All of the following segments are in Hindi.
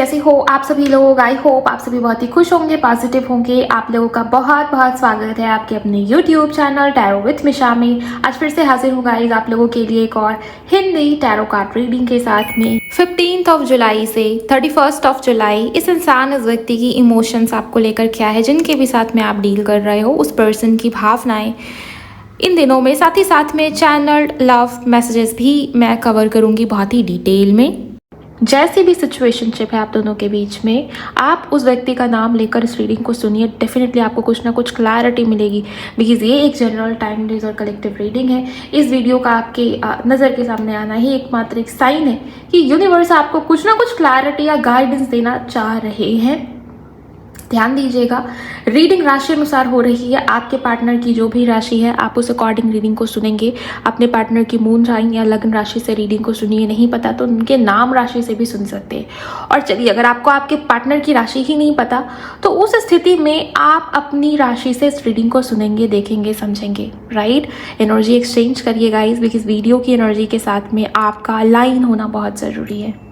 कैसे हो आप सभी लोग। आई होप आप सभी बहुत ही खुश होंगे, पॉजिटिव होंगे। आप लोगों का बहुत बहुत स्वागत है आपके अपने YouTube चैनल टैरो विथ मिशा में। आज फिर से हाजिर हूँ गाइज आप लोगों के लिए एक और हिंदी टैरो कार्ड रीडिंग के साथ में। 15 जुलाई से 31 जुलाई इस इंसान, इस व्यक्ति की इमोशंस आपको लेकर क्या है, जिनके भी साथ में आप डील कर रहे हो, उस पर्सन की भावनाएं इन दिनों में। साथ ही साथ में चैनल लव मैसेजेस भी मैं कवर करूंगी बहुत ही डिटेल में। जैसी भी सिचुएशनशिप है आप दोनों के बीच में, आप उस व्यक्ति का नाम लेकर इस रीडिंग को सुनिए। डेफिनेटली आपको कुछ ना कुछ क्लैरिटी मिलेगी, बिकॉज ये एक जनरल टाइम डेज और कलेक्टिव रीडिंग है। इस वीडियो का आपके नज़र के सामने आना ही एकमात्र एक साइन है कि यूनिवर्स आपको कुछ ना कुछ क्लैरिटी या गाइडेंस देना चाह रहे हैं। ध्यान दीजिएगा, रीडिंग राशि अनुसार हो रही है। आपके पार्टनर की जो भी राशि है आप उस अकॉर्डिंग रीडिंग को सुनेंगे। अपने पार्टनर की मून साइन या लग्न राशि से रीडिंग को सुनिए, नहीं पता तो उनके नाम राशि से भी सुन सकते हैं। और चलिए, अगर आपको आपके पार्टनर की राशि ही नहीं पता तो उस स्थिति में आप अपनी राशि से इस रीडिंग को सुनेंगे, देखेंगे, समझेंगे। राइट, एनर्जी एक्सचेंज करिए गाइज, बिकॉज वीडियो की एनर्जी के साथ में आपका अलाइन होना बहुत ज़रूरी है।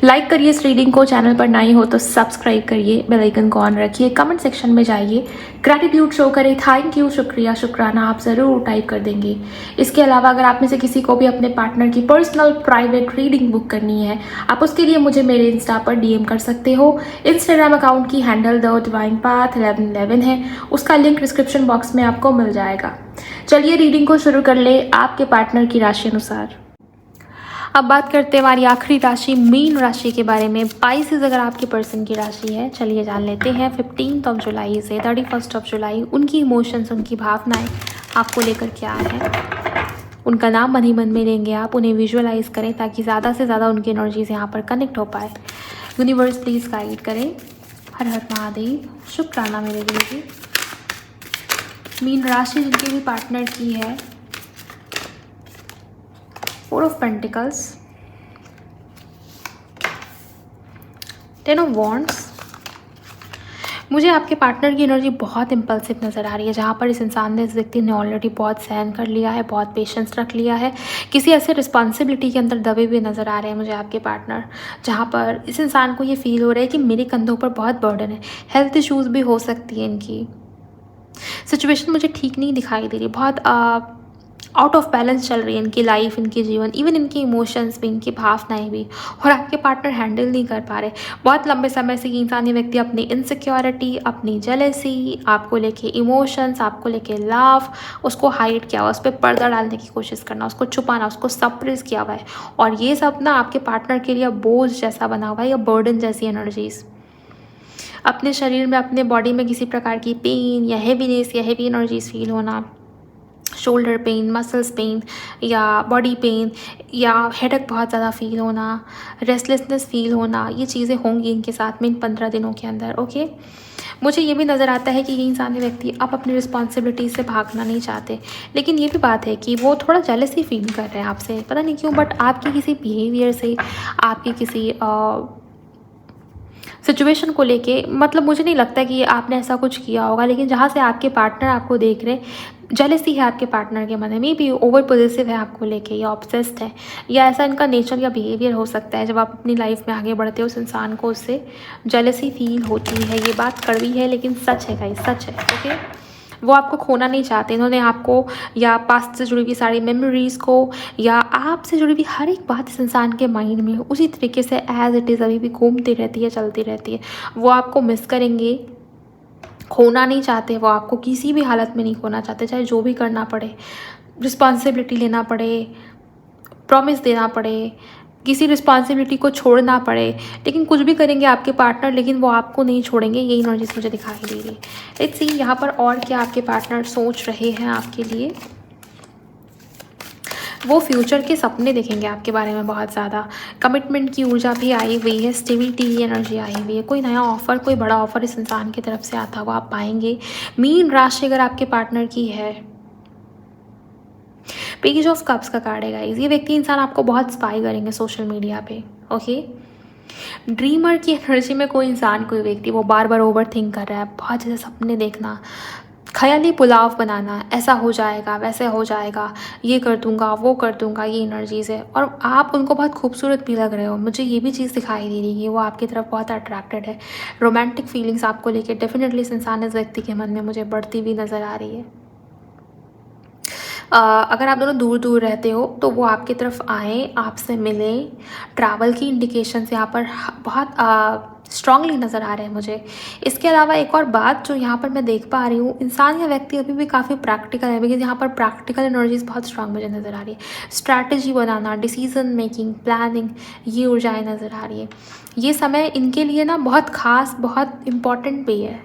लाइक करिए इस रीडिंग को, चैनल पर नए हो तो सब्सक्राइब करिए, बेल आइकन को ऑन रखिए, कमेंट सेक्शन में जाइए, ग्रैटिट्यूड शो करें, थैंक यू, शुक्रिया, शुक्राना आप ज़रूर टाइप कर देंगे। इसके अलावा अगर आप में से किसी को भी अपने पार्टनर की पर्सनल प्राइवेट रीडिंग बुक करनी है, आप उसके लिए मुझे मेरे इंस्टा पर DM कर सकते हो। इंस्टाग्राम अकाउंट की हैंडल द डिवाइन पाथ 1111 है, उसका लिंक डिस्क्रिप्शन बॉक्स में आपको मिल जाएगा। चलिए रीडिंग को शुरू कर ले आपके पार्टनर की राशि अनुसार। अब बात करते हैं हमारी आखिरी राशि मीन राशि के बारे में। स्पाइसेस अगर आपके पर्सन की राशि है, चलिए जान लेते हैं 15 जुलाई से 31 जुलाई उनकी इमोशंस, उनकी भावनाएं आपको लेकर क्या है। उनका नाम मन ही मन में लेंगे आप, उन्हें विजुअलाइज करें ताकि ज़्यादा से ज़्यादा उनकी एनर्जीज यहाँ पर कनेक्ट हो पाए। यूनिवर्स प्लीज़ गाइड करें। हर हर महादेव, शुक्राना मेरे लिए। मीन राशि जिनके भी पार्टनर की है, 4 ऑफ पेंटिकल्स, 10 ऑफ वॉन्ड्स। मुझे आपके पार्टनर की एनर्जी बहुत इम्पल्सिव नज़र आ रही है, जहाँ पर इस इंसान ने, इस व्यक्ति ने ऑलरेडी बहुत सहन कर लिया है, बहुत पेशेंस रख लिया है। किसी ऐसे रिस्पॉन्सिबिलिटी के अंदर दबे हुए नज़र आ रहे हैं मुझे आपके पार्टनर, जहाँ पर इस इंसान को ये फील हो रहा है कि मेरे कंधों पर बहुत बर्डन है। हेल्थ इश्यूज़ भी हो सकती है, इनकी सिचुएशन मुझे ठीक नहीं दिखाई दे रही, बहुत आउट ऑफ बैलेंस चल रही है इनकी लाइफ, इनकी जीवन, इवन इनकी इमोशंस भी, इनकी भावनाएं भी, और आपके पार्टनर हैंडल नहीं कर पा रहे। बहुत लंबे समय से ये इंसान, ये व्यक्ति अपनी इनसिक्योरिटी, अपनी जेलेसी, आपको लेके इमोशंस, आपको लेके लव, उसको हाइड किया हुआ, उस पर पर्दा डालने की कोशिश करना, उसको छुपाना, उसको सप्रेस किया हुआ है। और ये सब ना आपके पार्टनर के लिए बोझ जैसा बना हुआ है या बर्डन जैसी एनर्जीज। अपने शरीर में, अपने बॉडी में किसी प्रकार की पेन या हेवीनेस या हेवी एनर्जीज फील होना, शोल्डर पेन, मसल्स पेन या बॉडी पेन या हेडेक बहुत ज़्यादा फील होना, रेस्टलेसनेस फील होना, ये चीज़ें होंगी इनके साथ में इन 15 दिनों के अंदर। ओके, मुझे ये भी नज़र आता है कि ये इंसानी व्यक्ति अब अपनी रिस्पॉन्सिबिलिटी से भागना नहीं चाहते, लेकिन ये भी बात है कि वो थोड़ा जेलसी फील कर रहे हैं आपसे, पता नहीं क्यों, बट आपकी किसी बिहेवियर से, आपकी किसी सिचुएशन को लेके, मतलब मुझे नहीं लगता कि आपने ऐसा कुछ किया होगा, लेकिन जहाँ से आपके पार्टनर आपको देख रहे, जेलसी है आपके पार्टनर के मन में, मे बी ओवर पॉजेसिव है आपको लेके, या ऑब्सेस्ड है, या ऐसा इनका नेचर या बिहेवियर हो सकता है। जब आप अपनी लाइफ में आगे बढ़ते हो, उस इंसान को उससे जेलसी फील होती है। ये बात कड़वी है लेकिन सच है गाइस, सच है। ओके, वो आपको खोना नहीं चाहते। इन्होंने आपको या पास्ट से जुड़ी हुई सारी मेमोरीज़ को या आपसे जुड़ी हुई हर एक बात इस इंसान के माइंड में उसी तरीके से एज इट इज़ अभी भी घूमती रहती है, चलती रहती है। वो आपको मिस करेंगे, खोना नहीं चाहते, वो आपको किसी भी हालत में नहीं खोना चाहते, चाहे जो भी करना पड़े, रिस्पॉन्सिबिलिटी लेना पड़े, प्रॉमिस देना पड़े, किसी रिस्पॉन्सिबिलिटी को छोड़ना पड़े, लेकिन कुछ भी करेंगे आपके पार्टनर, लेकिन वो आपको नहीं छोड़ेंगे। यही एनर्जी मुझे दिखाई दे रही है। लेट्स सी यहाँ पर और क्या आपके पार्टनर सोच रहे हैं आपके लिए। वो फ्यूचर के सपने देखेंगे आपके बारे में बहुत ज़्यादा। कमिटमेंट की ऊर्जा भी आई हुई है, स्टेबिलिटी की एनर्जी आई हुई है। कोई नया ऑफर, कोई बड़ा ऑफर इस इंसान की तरफ से आता हुआ आप पाएंगे। मीन राशि अगर आपके पार्टनर की है, पेज ऑफ कप्स का कार्ड है गाइस। ये व्यक्ति, इंसान आपको बहुत स्पाई करेंगे सोशल मीडिया पे। ओके, ड्रीमर की एनर्जी में कोई इंसान, कोई व्यक्ति, वो बार बार ओवर थिंक कर रहा है, बहुत ज़्यादा सपने देखना, ख़याली पुलाव बनाना, ऐसा हो जाएगा, वैसे हो जाएगा, ये कर दूँगा, वो कर दूँगा, ये एनर्जीज़ है। और आप उनको बहुत खूबसूरत भी लग रहे हो। मुझे ये भी चीज़ दिखाई दे रही है कि वो आपकी तरफ बहुत अट्रैक्टेड है। रोमांटिक फीलिंग्स आपको लेके डेफ़िनेटली इस इंसान, इस व्यक्ति के मन में मुझे बढ़ती हुई नज़र आ रही है। अगर आप दोनों दूर-दूर रहते हो तो वो आपकी तरफ आएँ, आपसे मिलें। ट्रैवल की इंडिकेशंस यहाँ पर बहुत स्ट्रॉन्गली नज़र आ रहे हैं मुझे। इसके अलावा एक और बात जो यहाँ पर मैं देख पा रही हूँ, इंसान या व्यक्ति अभी भी काफ़ी प्रैक्टिकल है, बिकॉज़ यहाँ पर प्रैक्टिकल एनर्जीज़ बहुत स्ट्रॉन्ग मुझे नज़र आ रही है। स्ट्रैटेजी बनाना, डिसीज़न मेकिंग, प्लानिंग, ये ऊर्जाएँ नज़र आ रही है। ये समय इनके लिए ना बहुत ख़ास, बहुत इम्पोर्टेंट भी है।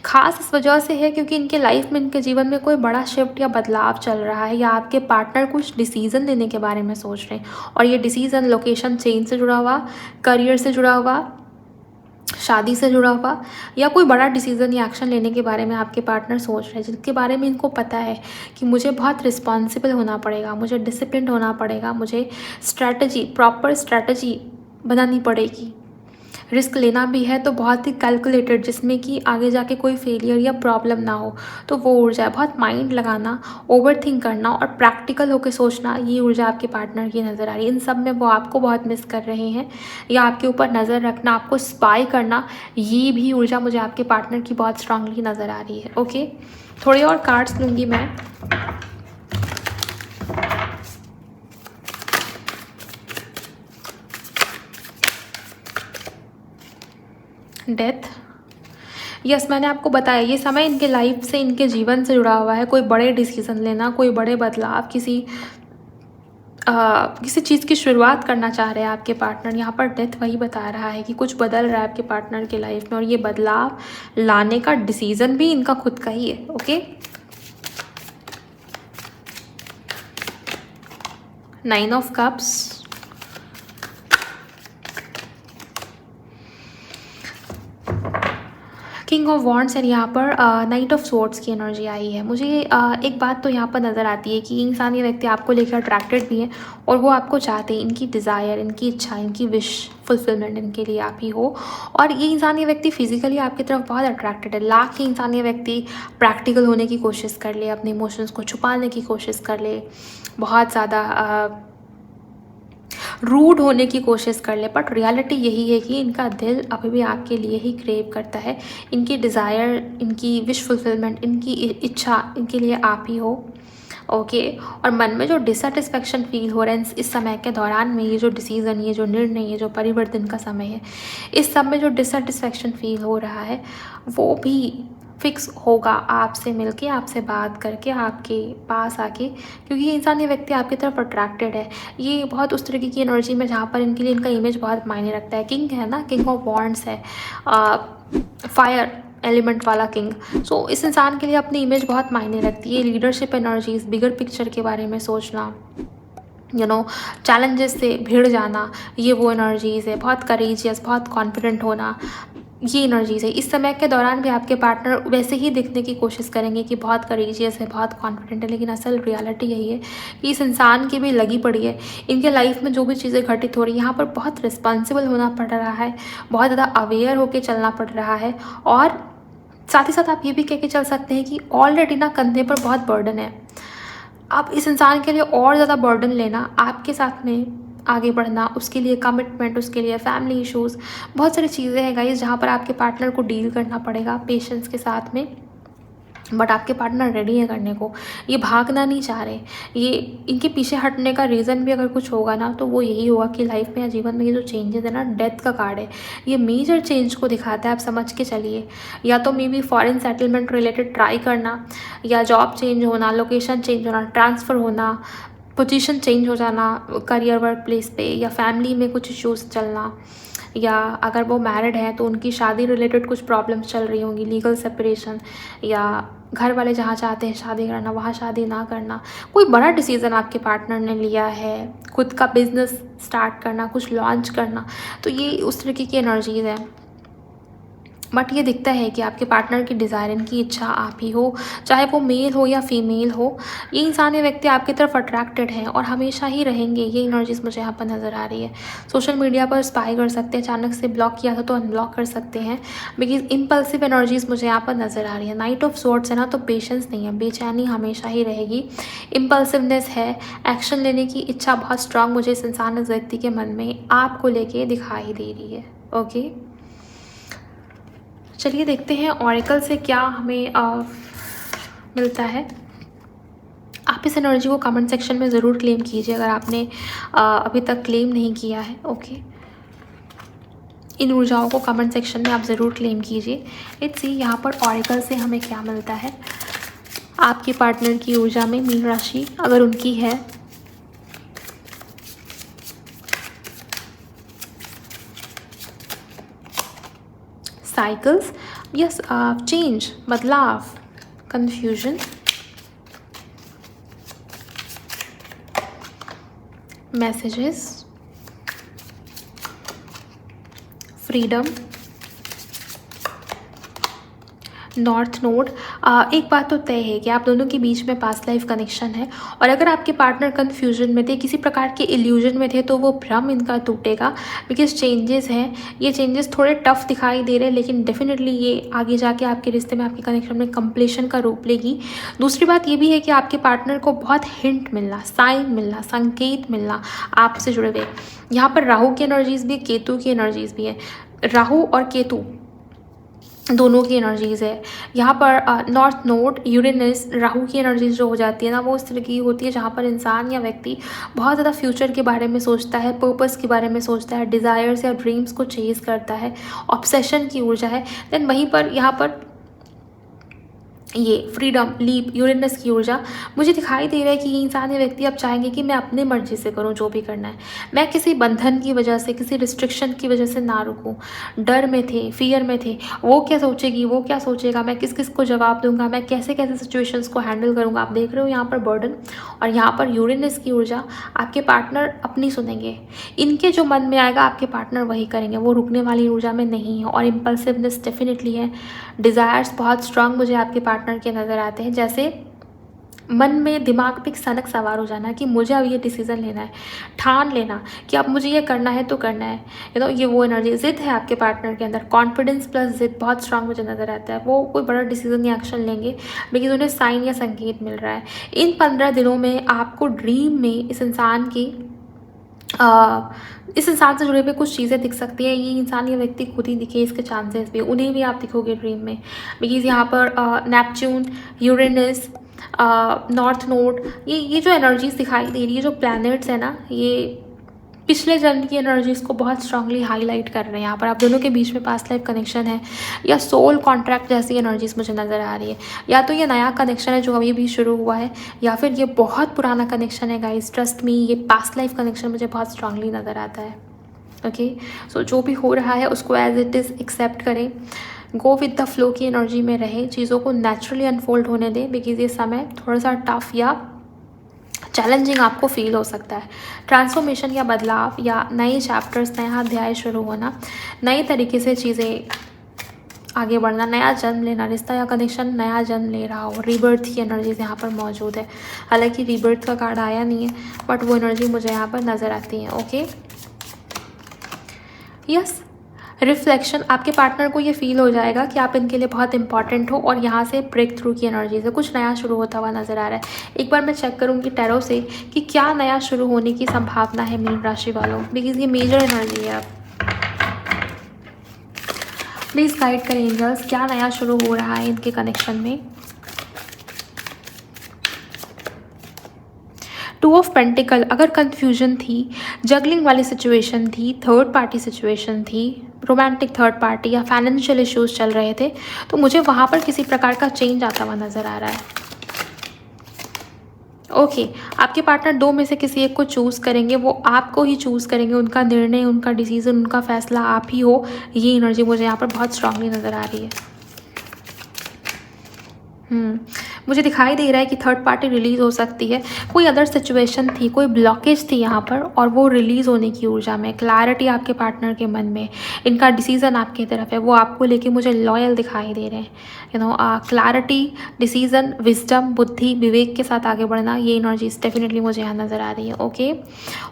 खास इस वजह से है क्योंकि इनके लाइफ में, इनके जीवन में कोई बड़ा शिफ्ट या बदलाव चल रहा है, या आपके पार्टनर कुछ डिसीज़न लेने के बारे में सोच रहे हैं, और ये डिसीज़न लोकेशन चेंज से जुड़ा हुआ, करियर से जुड़ा हुआ, शादी से जुड़ा हुआ, या कोई बड़ा डिसीज़न या एक्शन लेने के बारे में आपके पार्टनर सोच रहे हैं, जिनके बारे में इनको पता है कि मुझे बहुत रिस्पॉन्सिबल होना पड़ेगा, मुझे डिसिप्लिन होना पड़ेगा, मुझे स्ट्रैटेजी, प्रॉपर स्ट्रैटेजी बनानी पड़ेगी। रिस्क लेना भी है तो बहुत ही कैलकुलेटेड, जिसमें कि आगे जाके कोई फेलियर या प्रॉब्लम ना हो, तो वो ऊर्जा है। बहुत माइंड लगाना, ओवरथिंक करना और प्रैक्टिकल होकर सोचना, ये ऊर्जा आपके पार्टनर की नज़र आ रही है। इन सब में वो आपको बहुत मिस कर रहे हैं, या आपके ऊपर नज़र रखना, आपको स्पाई करना, ये भी ऊर्जा मुझे आपके पार्टनर की बहुत स्ट्रांगली नज़र आ रही है। ओके, थोड़े और कार्ड्स लूँगी मैं। डेथ, यस, मैंने आपको बताया ये समय इनके लाइफ से, इनके जीवन से जुड़ा हुआ है। कोई बड़े डिसीज़न लेना, कोई बड़े बदलाव, किसी चीज़ की शुरुआत करना चाह रहे हैं आपके पार्टनर। यहाँ पर डेथ वही बता रहा है कि कुछ बदल रहा है आपके पार्टनर के लाइफ में, और ये बदलाव लाने का डिसीज़न भी इनका खुद का ही है। Okay, 9 of cups, king of wands, and यहाँ पर नाइट ऑफ स्वॉर्ड्स की एनर्जी आई है। मुझे एक बात तो यहाँ पर नज़र आती है कि इंसान, ये व्यक्ति आपको लेकर अट्रैक्टेड भी है, और वो आपको चाहते हैं। इनकी डिज़ायर, इनकी इच्छा, इनकी विश फुलफिलमेंट इनके लिए आप ही हो। और ये इंसान, ये व्यक्ति फिजिकली आपकी तरफ बहुत अट्रैक्टेड है। लाख ही इंसान, ये व्यक्ति प्रैक्टिकल होने की कोशिश कर ले, अपने इमोशंस को छुपाने की कोशिश कर ले, बहुत ज़्यादा रूड होने की कोशिश कर ले, बट रियलिटी यही है कि इनका दिल अभी भी आपके लिए ही क्रेव करता है। इनकी डिज़ायर, इनकी विश फुलफिलमेंट, इनकी इच्छा इनके लिए आप ही हो। ओके, और मन में जो डिससेटिस्फेक्शन फील हो रहा है इस समय के दौरान में, ये जो डिसीज़न, ये जो निर्णय, ये जो परिवर्तन का समय है, इस सब में जो डिससेटिस्फेक्शन फील हो रहा है, वो भी फिक्स होगा आपसे मिलके, आपसे बात करके, आपके पास आके, क्योंकि ये इंसान, ये व्यक्ति आपकी तरफ अट्रैक्टेड है। ये बहुत उस तरीके की एनर्जी में जहाँ पर इनके लिए इनका इमेज बहुत मायने रखता है। किंग है ना, किंग ऑफ वॉन्ड्स है, फायर एलिमेंट वाला किंग। सो इस इंसान के लिए अपनी इमेज बहुत मायने रखती है। लीडरशिप एनर्जीज, बिगर पिक्चर के बारे में सोचना, चैलेंजेस से भिड़ जाना, ये वो एनर्जीज़ है। बहुत करेजियस, बहुत कॉन्फिडेंट होना, ये एनर्जीज़ है। इस समय के दौरान भी आपके पार्टनर वैसे ही दिखने की कोशिश करेंगे कि बहुत करेजियस है, बहुत कॉन्फिडेंट है, लेकिन असल रियलिटी यही है कि इस इंसान की भी लगी पड़ी है। इनके लाइफ में जो भी चीज़ें घटित हो रही हैं, यहाँ पर बहुत रिस्पॉन्सिबल होना पड़ रहा है, बहुत ज़्यादा अवेयर होकर चलना पड़ रहा है। और साथ ही साथ आप ये भी कह के चल सकते हैं कि ऑलरेडी ना कंधे पर बहुत बर्डन है। अब इस इंसान के लिए और ज़्यादा बर्डन लेना, आपके साथ में आगे बढ़ना, उसके लिए कमिटमेंट, उसके लिए फैमिली इश्यूज़, बहुत सारी चीज़ें हैं गाइस, जहाँ पर आपके पार्टनर को डील करना पड़ेगा पेशेंस के साथ में। बट आपके पार्टनर रेडी है करने को, ये भागना नहीं चाह रहे। ये इनके पीछे हटने का रीज़न भी अगर कुछ होगा ना, तो वो यही होगा कि लाइफ में या जीवन में ये जो चेंजेस है ना, डेथ का कार्ड है, ये मेजर चेंज को दिखाता है। आप समझ के चलिए, या तो may be foreign settlement related try करना, या जॉब चेंज होना, लोकेशन चेंज होना, ट्रांसफ़र होना, पोजीशन चेंज हो जाना करियर वर्क प्लेस पे, या फैमिली में कुछ इश्यूज़ चलना, या अगर वो मैरिड है तो उनकी शादी रिलेटेड कुछ प्रॉब्लम्स चल रही होंगी, लीगल सेपरेशन, या घर वाले जहाँ चाहते हैं शादी करना वहाँ शादी ना करना। कोई बड़ा डिसीज़न आपके पार्टनर ने लिया है, खुद का बिजनेस स्टार्ट करना, कुछ लॉन्च करना, तो ये उस तरीके की एनर्जीज़ है। बट ये दिखता है कि आपके पार्टनर की डिज़ायर, इनकी इच्छा आप ही हो, चाहे वो मेल हो या फीमेल हो। ये इंसान, ये व्यक्ति आपकी तरफ अट्रैक्टेड है और हमेशा ही रहेंगे। ये एनर्जीज मुझे यहाँ पर नज़र आ रही है। सोशल मीडिया पर स्पाई कर सकते हैं, अचानक से ब्लॉक किया था तो अनब्लॉक कर सकते हैं, बिकॉज इम्पल्सिव एनर्जीज मुझे यहाँ पर नज़र आ रही है। नाइट ऑफ स्वॉर्ड्स है ना, तो पेशेंस नहीं है, बेचैनी हमेशा ही रहेगी, इम्पल्सिवनेस है, एक्शन लेने की इच्छा बहुत स्ट्रांग मुझे इस इंसान, इस व्यक्ति के मन में आपको लेके दिखाई दे रही है। ओके, चलिए देखते हैं ऑरेकल से क्या हमें मिलता है। आप इस एनर्जी को कमेंट सेक्शन में ज़रूर क्लेम कीजिए अगर आपने अभी तक क्लेम नहीं किया है। ओके, इन ऊर्जाओं को कमेंट सेक्शन में आप ज़रूर क्लेम कीजिए। लेट्स सी यहाँ पर ऑरेकल से हमें क्या मिलता है। आपके पार्टनर की ऊर्जा में मीन राशि अगर उनकी है, साइकिल्स, यस, चेंज, बदलाव, confusion, messages, freedom, north node. एक बात तो तय है कि आप दोनों के बीच में पास्ट लाइफ कनेक्शन है, और अगर आपके पार्टनर कन्फ्यूजन में थे, किसी प्रकार के इल्यूजन में थे, तो वो भ्रम इनका टूटेगा, बिकॉज चेंजेस हैं। ये चेंजेस थोड़े टफ दिखाई दे रहे हैं, लेकिन डेफिनेटली ये आगे जाके आपके रिश्ते में, आपके कनेक्शन में कंप्लीशन का रूप लेगी। दूसरी बात ये भी है कि आपके पार्टनर को बहुत हिंट मिलना, साइन मिलना, संकेत मिलना आपसे जुड़े हुए। यहाँ पर राहु की एनर्जीज भी, केतु की एनर्जीज भी है। राहु और केतु दोनों की एनर्जीज़ है यहाँ पर। नॉर्थ नोड, यूरेनस, राहु की एनर्जीज जो हो जाती है ना, वो इस तरह की होती है जहाँ पर इंसान या व्यक्ति बहुत ज़्यादा फ्यूचर के बारे में सोचता है, पर्पस के बारे में सोचता है, डिज़ायर्स या ड्रीम्स को चेज करता है, ऑब्सेशन की ऊर्जा है। देन वहीं पर यहाँ पर ये फ्रीडम, लीप, यूरेनस की ऊर्जा मुझे दिखाई दे रहा है कि ये इंसान, ये व्यक्ति अब चाहेंगे कि मैं अपने मर्जी से करूं जो भी करना है, मैं किसी बंधन की वजह से, किसी रिस्ट्रिक्शन की वजह से ना रुकूं। डर में थे, फियर में थे, वो क्या सोचेगी, वो क्या सोचेगा, मैं किस किस को जवाब दूंगा, मैं कैसे कैसे सिचुएशंस को हैंडल करूंगा। आप देख रहे हो यहाँ पर बर्डन, और यहाँ पर यूरेनस की ऊर्जा। आपके पार्टनर अपनी सुनेंगे, इनके जो मन में आएगा आपके पार्टनर वही करेंगे, वो रुकने वाली ऊर्जा में नहीं है। और इम्पल्सिवनेस डेफिनेटली है, डिज़ायर्स बहुत स्ट्रांग मुझे आपके पार्टनर के नज़र आते हैं, जैसे मन में, दिमाग पे एक सनक सवार हो जाना कि मुझे अब ये डिसीजन लेना है, ठान लेना कि अब मुझे ये करना है तो करना है। ये वो एनर्जी, जिद है आपके पार्टनर के अंदर, कॉन्फिडेंस प्लस जिद बहुत स्ट्रांग मुझे नज़र आता है। वो कोई बड़ा डिसीजन या एक्शन लेंगे, लेकिन उन्हें साइन या संकेत मिल रहा है। इन 15 दिनों में आपको ड्रीम में इस इंसान से जुड़े हुए कुछ चीज़ें दिख सकती हैं। ये इंसान, ये व्यक्ति खुद ही दिखे, इसके चांसेस भी, उन्हें भी आप दिखोगे ड्रीम में, बिकॉज यहाँ पर नेपच्यून, यूरेनस, नॉर्थ नोड, ये जो एनर्जीज दिखाई दे रही है, जो प्लैनेट्स है ना, ये पिछले जन्म की एनर्जीज को बहुत स्ट्रांगली हाईलाइट कर रहे हैं। यहाँ पर आप दोनों के बीच में पास्ट लाइफ कनेक्शन है, या सोल कॉन्ट्रैक्ट जैसी एनर्जीज मुझे नज़र आ रही है। या तो ये नया कनेक्शन है जो अभी भी शुरू हुआ है, या फिर ये बहुत पुराना कनेक्शन है। गाइस ट्रस्ट मी, ये पास्ट लाइफ कनेक्शन मुझे बहुत स्ट्रांगली नज़र आता है। ओके, सो जो भी हो रहा है उसको एज इट इज़ एक्सेप्ट करें, गो विद द फ्लो की एनर्जी में रहें, चीज़ों को नेचुरली अनफोल्ड होने दें, बिकॉज ये समय थोड़ा सा टफ या चैलेंजिंग आपको फील हो सकता है। ट्रांसफॉर्मेशन या बदलाव, या नए चैप्टर्स, नया अध्याय शुरू होना, नए तरीके से चीज़ें आगे बढ़ना, नया जन्म लेना, रिश्ता या कनेक्शन नया जन्म ले रहा हो। रीबर्थ की एनर्जीज यहाँ पर मौजूद है। हालांकि रीबर्थ का कार्ड आया नहीं है, बट वो एनर्जी मुझे यहाँ पर नज़र आती है। ओके, यस, रिफ्लेक्शन, आपके पार्टनर को ये फील हो जाएगा कि आप इनके लिए बहुत इंपॉर्टेंट हो, और यहाँ से ब्रेक थ्रू की एनर्जी से कुछ नया शुरू होता हुआ नज़र आ रहा है। एक बार मैं चेक करूँगी टैरो से कि क्या नया शुरू होने की संभावना है मीन राशि वालों, बिकॉज ये मेजर एनर्जी है। अब प्लीज़ गाइड करें एंजल्स, क्या नया शुरू हो रहा है इनके कनेक्शन में। टू ऑफ पेंटिकल, अगर कंफ्यूजन थी, जगलिंग वाली सिचुएशन थी, थर्ड पार्टी सिचुएशन थी, रोमांटिक थर्ड पार्टी या फाइनेंशियल इश्यूज चल रहे थे, तो मुझे वहाँ पर किसी प्रकार का चेंज आता हुआ नज़र आ रहा है। ओके, आपके पार्टनर दो में से किसी एक को चूज़ करेंगे, वो आपको ही चूज़ करेंगे, उनका निर्णय, उनका डिसीजन, उनका फैसला आप ही हो। ये एनर्जी मुझे यहाँ पर बहुत स्ट्रांगली नज़र आ रही है। मुझे दिखाई दे रहा है कि थर्ड पार्टी रिलीज़ हो सकती है, कोई अदर सिचुएशन थी, कोई ब्लॉकेज थी यहाँ पर और वो रिलीज़ होने की ऊर्जा में, क्लैरिटी आपके पार्टनर के मन में, इनका डिसीज़न आपकी तरफ है, वो आपको लेके मुझे लॉयल दिखाई दे रहे हैं। क्लैरिटी, डिसीज़न, विजडम, बुद्धि, विवेक के साथ आगे बढ़ना, ये एनर्जीज डेफिनेटली मुझे यहाँ नज़र आ रही है। ओके,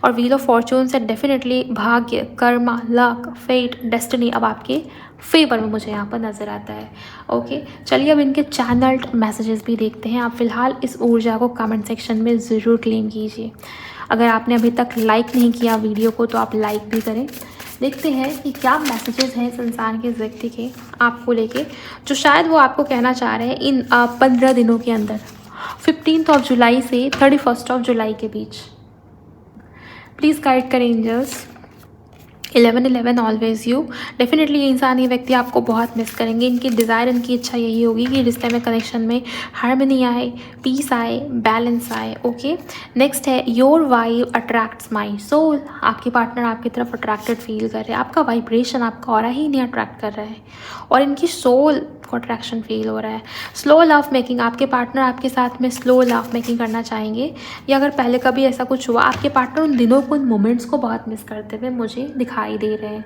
और व्हील ऑफ फॉर्चून से डेफिनेटली भाग्य, कर्मा, लक, फेट, डेस्टिनी अब आपके फेवर में मुझे यहाँ पर नज़र आता है। ओके, चलिए अब इनके चैनल्ड मैसेजेस भी देखते हैं। आप फिलहाल इस ऊर्जा को कमेंट सेक्शन में ज़रूर क्लेम कीजिए। अगर आपने अभी तक लाइक नहीं किया वीडियो को तो आप लाइक भी करें। देखते हैं कि क्या मैसेजेस हैं इस इंसान के, इस व्यक्ति के आपको लेके, जो शायद वो आपको कहना चाह रहे हैं इन 15 दिनों के अंदर, 15 जुलाई से 31 जुलाई के बीच। प्लीज़ गाइड करें एंजल्स। 11-11 always you. डेफिनेटली ये इंसान, ये व्यक्ति आपको बहुत मिस करेंगे। इनकी डिज़ायर, इनकी इच्छा यही होगी कि रिश्ते में, कनेक्शन में हार्मनी आए, पीस आए, बैलेंस आए। ओके, नेक्स्ट है your vibe attracts my soul. आपके पार्टनर आपकी तरफ अट्रैक्टेड फील कर रहे हैं, आपका वाइब्रेशन, आपका ऑरा ही नहीं अट्रैक्ट कर रहा है और इनकी सोल को अट्रैक्शन फील हो रहा है। स्लो लव मेकिंग, आपके पार्टनर आपके साथ में स्लो लव मेकिंग करना चाहेंगे, या अगर पहले कभी ऐसा कुछ हुआ, आपके पार्टनर उन दिनों को, उन मोमेंट्स को बहुत मिस करते हुए मुझे दिखाई दे रहे हैं।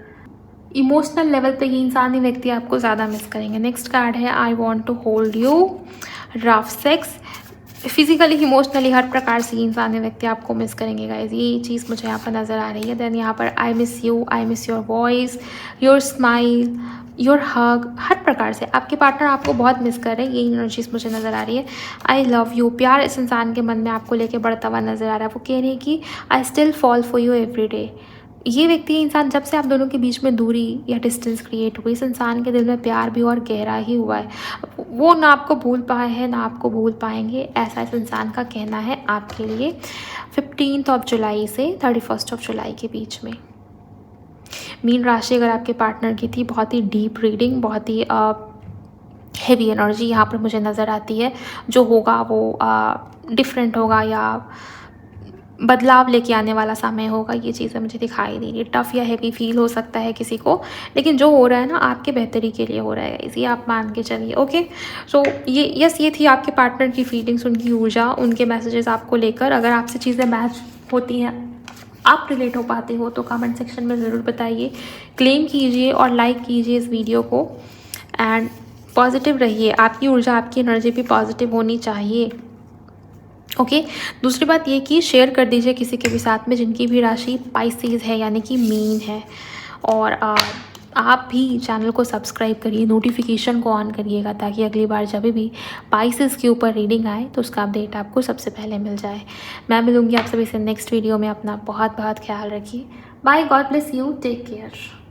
इमोशनल लेवल पे ये इंसान, ये व्यक्ति आपको ज़्यादा मिस करेंगे। नेक्स्ट कार्ड है I want to hold you. Rough sex, physically, emotionally, हर प्रकार से ये इंसान, ये व्यक्ति आपको मिस करेंगे गाइज, ये चीज़ मुझे यहाँ पर नज़र आ रही है। देन यहाँ पर I miss you, I miss your voice, your smile, your hug, हर प्रकार से आपके पार्टनर आपको बहुत मिस कर रहे हैं, ये एनर्जीज मुझे नज़र आ रही है। आई लव यू, प्यार इस इंसान के मन में आपको लेके बढ़ता हुआ नज़र आ रहा है। वो कह रहे हैं कि I still fall for you every day. ये व्यक्ति, इंसान, जब से आप दोनों के बीच में दूरी या डिस्टेंस क्रिएट हुई, इस इंसान के दिल में प्यार भी और गहरा ही हुआ है। वो ना आपको भूल पाए हैं, ना आपको भूल पाएंगे, ऐसा इस इंसान का कहना है आपके लिए 15 जुलाई से 31 जुलाई के बीच में। मीन राशि अगर आपके पार्टनर की थी, बहुत ही डीप रीडिंग, बहुत ही हेवी एनर्जी यहाँ पर मुझे नज़र आती है। जो होगा वो डिफरेंट होगा या बदलाव लेके आने वाला समय होगा, ये चीज़ें मुझे दिखाई दे रही है। टफ़ या हैवी फील हो सकता है किसी को, लेकिन जो हो रहा है ना आपके बेहतरी के लिए हो रहा है, इसी आप मान के चलिए। ओके, सो ये थी आपके पार्टनर की फीलिंग्स, उनकी ऊर्जा, उनके मैसेजेस आपको लेकर। अगर आपसे चीज़ें मैच होती हैं, आप रिलेट हो पाते हो, तो कमेंट सेक्शन में ज़रूर बताइए, क्लेम कीजिए और लाइक कीजिए इस वीडियो को। एंड पॉजिटिव रहिए, आपकी ऊर्जा, आपकी एनर्जी भी पॉजिटिव होनी चाहिए। ओके, दूसरी बात ये कि शेयर कर दीजिए किसी के भी साथ में जिनकी भी राशि पाइसेस है, यानी कि मीन है। और आप भी चैनल को सब्सक्राइब करिए, नोटिफिकेशन को ऑन करिएगा, ताकि अगली बार जब भी पाइसेस के ऊपर रीडिंग आए तो उसका अपडेट आपको सबसे पहले मिल जाए। मैं मिलूँगी आप सभी से नेक्स्ट वीडियो में। अपना बहुत बहुत ख्याल रखिए। Bye, God bless you, take care.